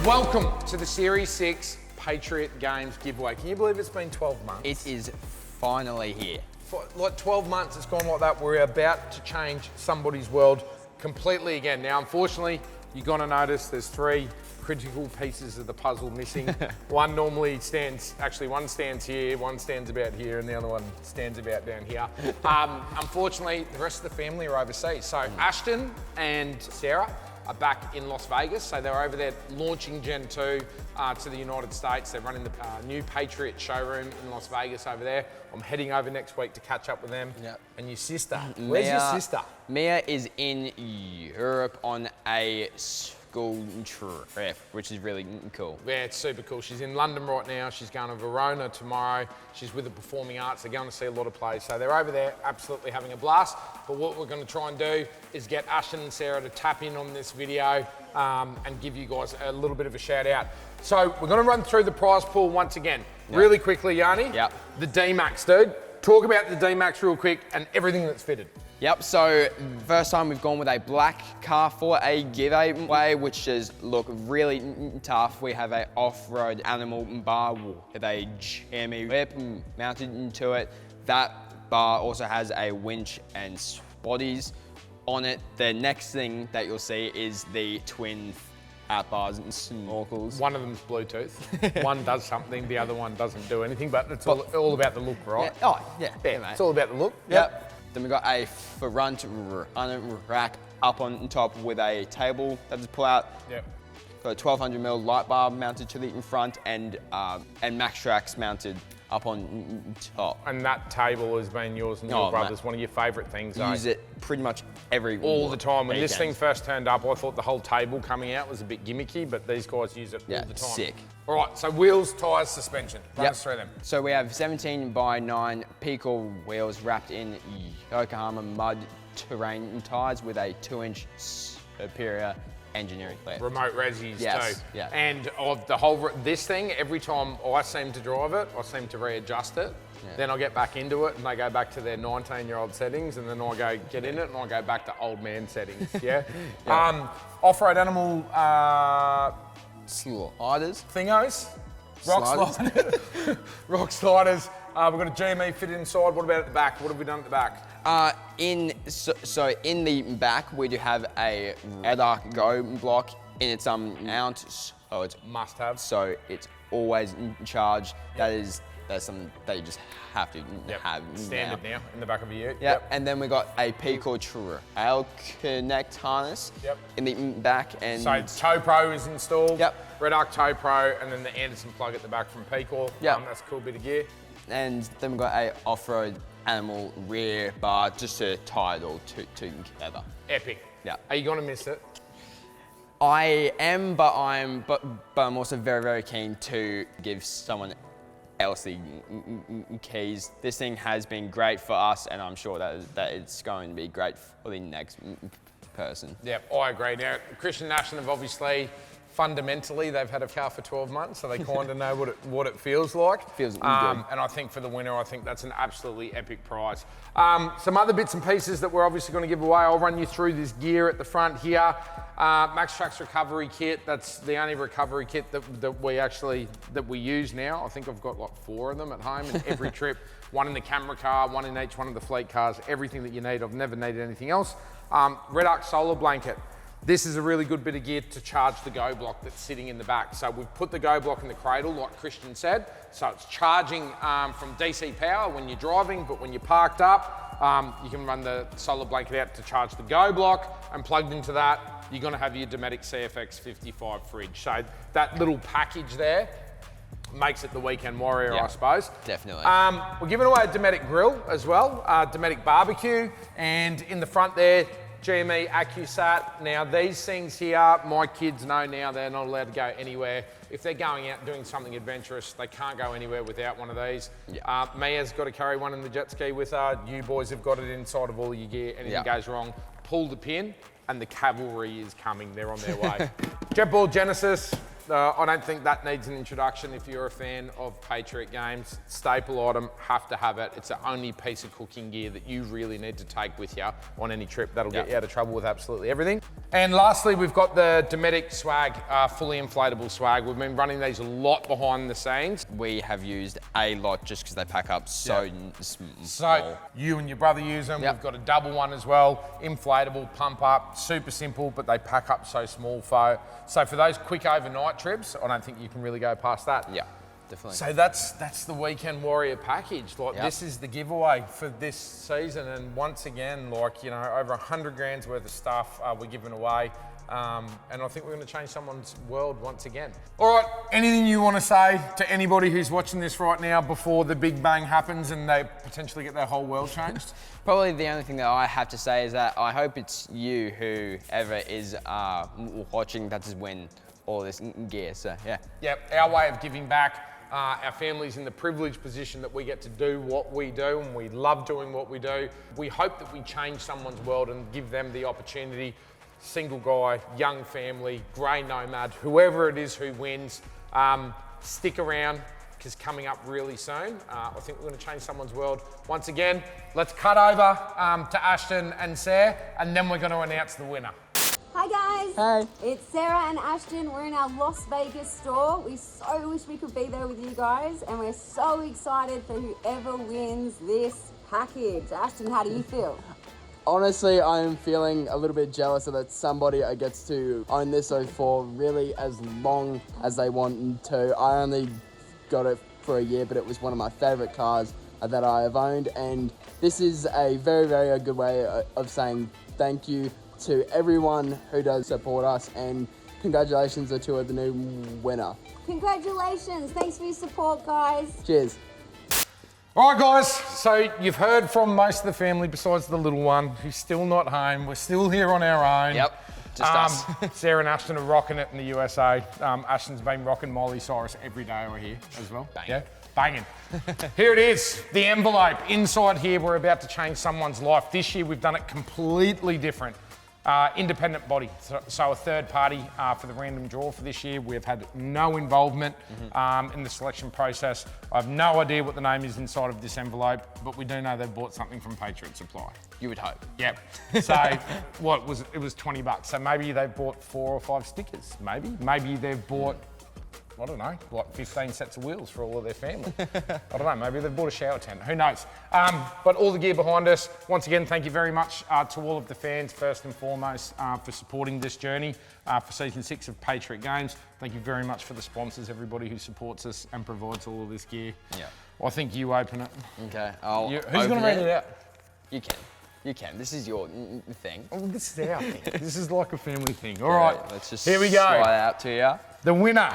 Welcome to the Series 6 Patriot Games giveaway. Can you believe it's been 12 months? It is finally here. For like 12 months, it's gone like that. We're about to change somebody's world completely again. Now, unfortunately, you're gonna notice there's 3 critical pieces of the puzzle missing. One normally stands, actually one stands here, one stands about here, and the other one stands about down here. Unfortunately, the rest of the family are overseas. So Ashton and Sarah are back in Las Vegas. So they're over there launching Gen 2 to the United States. They're running the new Patriot showroom in Las Vegas over there. I'm heading over next week to catch up with them. Yep. And your sister, where's your sister? Mia is in Europe on a school trip, which is really cool. Yeah, it's super cool. She's in London right now. She's going to Verona tomorrow. She's with the performing arts. They're going to see a lot of plays. So they're over there absolutely having a blast. But what we're going to try and do is get Ashton and Sarah to tap in on this video and give you guys a little bit of a shout out. So we're going to run through the prize pool once again. Yep. Really quickly, Yanni. Yep. The D-MAX, dude. Talk about the D-MAX real quick and everything that's fitted. Yep, so first time we've gone with a black car for a giveaway, which does look really tough. We have a off-road animal bar with a jammy whip mounted to it. That bar also has a winch and spotties on it. The next thing that you'll see is the twin out bars and snorkels. One of them's Bluetooth. One does something, the other one doesn't do anything, but it's all about the look, right? Yeah. Oh, yeah. Yeah, it's all about the look. Yep. Then we got a front rack up on top with a table that is pull out. Yep. Got a 1200mm light bar mounted to the in front and max tracks mounted up on top. And that table has been yours and your brother's, one of your favourite things, Use it pretty much all the time. When this weekend. thing first turned up, I thought the whole table coming out was a bit gimmicky, but these guys use it all the time. Sick. All right, so wheels, tyres, suspension. Run us through them. So we have 17x9 Pico wheels wrapped in Yokohama mud terrain tyres with a 2-inch superior engineering lift. Remote resis too. Yeah. And of the whole, this thing, every time I seem to drive it, I seem to readjust it. Yeah. Then I get back into it and they go back to their 19-year-old settings, and then I go get in it and I go back to old man settings, yeah? Off-road animal sliders. Thingos. Rock sliders. Rock sliders. We've got a GME fitted inside. What about at the back? What have we done at the back? So in the back, we do have a dark go block in its mount. So it's must have. So it's always in charge. That's something that you just have to have standard now in the back of your ute. Yep. And then we got a Pico Trail Connect harness in the back. And so Tow Pro is installed. Yep. Red Arc Tow Pro, and then the Anderson plug at the back from Pico. Yep. That's a cool bit of gear. And then we got a off-road animal rear bar just to tie it all together. Epic. Yeah. Are you gonna miss it? I am, but I'm also very, very keen to give someone else the keys. This thing has been great for us, and I'm sure that it's going to be great for the next person. Yep, I agree. Now, Christian and Ashton have obviously, fundamentally, they've had a car for 12 months, so they kind of know what it feels like. Feels good. And I think for the winner, I think that's an absolutely epic prize. Some other bits and pieces that we're obviously going to give away. I'll run you through this gear at the front here. Max Trax recovery kit. That's the only recovery kit that we use now. I think I've got like 4 of them at home, and every trip, one in the camera car, one in each one of the fleet cars. Everything that you need. I've never needed anything else. Red Arc solar blanket. This is a really good bit of gear to charge the Go block that's sitting in the back. So we've put the Go block in the cradle, like Christian said. So it's charging from DC power when you're driving, but when you're parked up, you can run the solar blanket out to charge the Go block, and plugged into that, you're gonna have your Dometic CFX 55 fridge. So that little package there makes it the weekend warrior, I suppose. Definitely. We're giving away a Dometic grill as well, Dometic barbecue, and in the front there, GME AccuSat. Now these things here, my kids know now they're not allowed to go anywhere. If they're going out doing something adventurous, they can't go anywhere without one of these. Yeah. Mia's got to carry one in the jet ski with her. You boys have got it inside of all your gear. Anything goes wrong, pull the pin, and the cavalry is coming. They're on their way. Jetball Genesis, I don't think that needs an introduction. If you're a fan of Patriot games, staple item, have to have it. It's the only piece of cooking gear that you really need to take with you on any trip. That'll get you out of trouble with absolutely everything. And lastly, we've got the D-MAX swag, fully inflatable swag. We've been running these a lot behind the scenes. We have used a lot just because they pack up so small. So you and your brother use them. We've got a double one as well, inflatable, pump up, super simple, but they pack up so small. So for those quick overnight trips, I don't think you can really go past that. Yeah, definitely. So that's the Weekend Warrior package. Like this is the giveaway for this season, and once again, like, you know, over 100 grand's worth of stuff we're giving away. And I think we're going to change someone's world once again. All right, anything you want to say to anybody who's watching this right now before the big bang happens and they potentially get their whole world changed? Probably the only thing that I have to say is that I hope it's you, whoever is watching, that just win all this gear. So yeah. Yep, our way of giving back. Our family's in the privileged position that we get to do what we do, and we love doing what we do. We hope that we change someone's world and give them the opportunity. Single guy, young family, grey nomad, whoever it is who wins, stick around, because coming up really soon, I think we're going to change someone's world. Once again, let's cut over to Ashton and Sarah, and then we're going to announce the winner. Hi guys! Hey. It's Sarah and Ashton. We're in our Las Vegas store. We so wish we could be there with you guys, and we're so excited for whoever wins this package. Ashton, how do you feel? Honestly, I'm feeling a little bit jealous that somebody gets to own this for really as long as they want to. I only got it for a year, but it was one of my favourite cars that I have owned, and this is a very, very good way of saying thank you to everyone who does support us, and congratulations to the new winner. Congratulations! Thanks for your support, guys. Cheers. All right, guys, so you've heard from most of the family besides the little one who's still not home. We're still here on our own. Yep, just us. Sarah and Ashton are rocking it in the USA. Ashton's been rocking Miley Cyrus every day over here as well. Bang. Yeah, banging. Here it is, the envelope. Inside here, we're about to change someone's life. This year, we've done it completely different. Independent body, so a third party for the random draw for this year. We've had no involvement in the selection process. I have no idea what the name is inside of this envelope, but we do know they've bought something from Patriot Supply. You would hope. Yep. So what was it? Was $20. So maybe they've bought 4 or 5 stickers. Maybe they've bought, I don't know, like 15 sets of wheels for all of their family. I don't know, maybe they've bought a shower tent, who knows? But all the gear behind us, once again, thank you very much to all of the fans, first and foremost, for supporting this journey for season 6 of Patriot Games. Thank you very much for the sponsors, everybody who supports us and provides all of this gear. Yeah. I think you open it. Okay, Who's going to read it out? You can. You can. This is your thing. Oh, this is our thing. This is like a family thing. All right, let's just here we go. slide out to you. The winner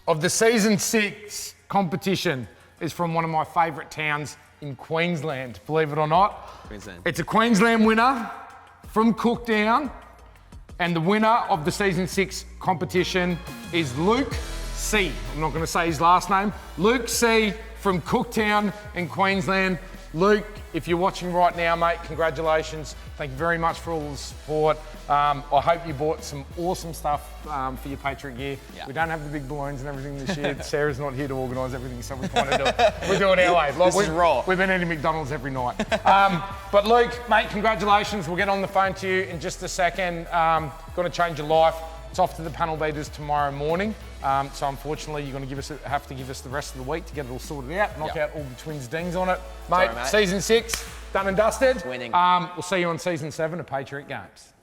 of the season 6 competition is from one of my favourite towns in Queensland, believe it or not. Queensland. It's a Queensland winner from Cooktown, and the winner of the season 6 competition is Luke C. I'm not going to say his last name. Luke C from Cooktown in Queensland. Luke, if you're watching right now, mate, congratulations. Thank you very much for all the support. I hope you bought some awesome stuff for your Patriot gear. Yeah. We don't have the big balloons and everything this year. Sarah's not here to organise everything, so we kind of do it. We do it our way. This is raw. We've been eating McDonald's every night. But Luke, mate, congratulations. We'll get on the phone to you in just a second. Going to change your life. It's off to the panel beaters tomorrow morning. So unfortunately, you're going to have to give us the rest of the week to get it all sorted out, knock out all the twins' dings on it. Mate, Sorry, mate. Season 6, done and dusted. Winning. We'll see you on season 7 of Patriot Games.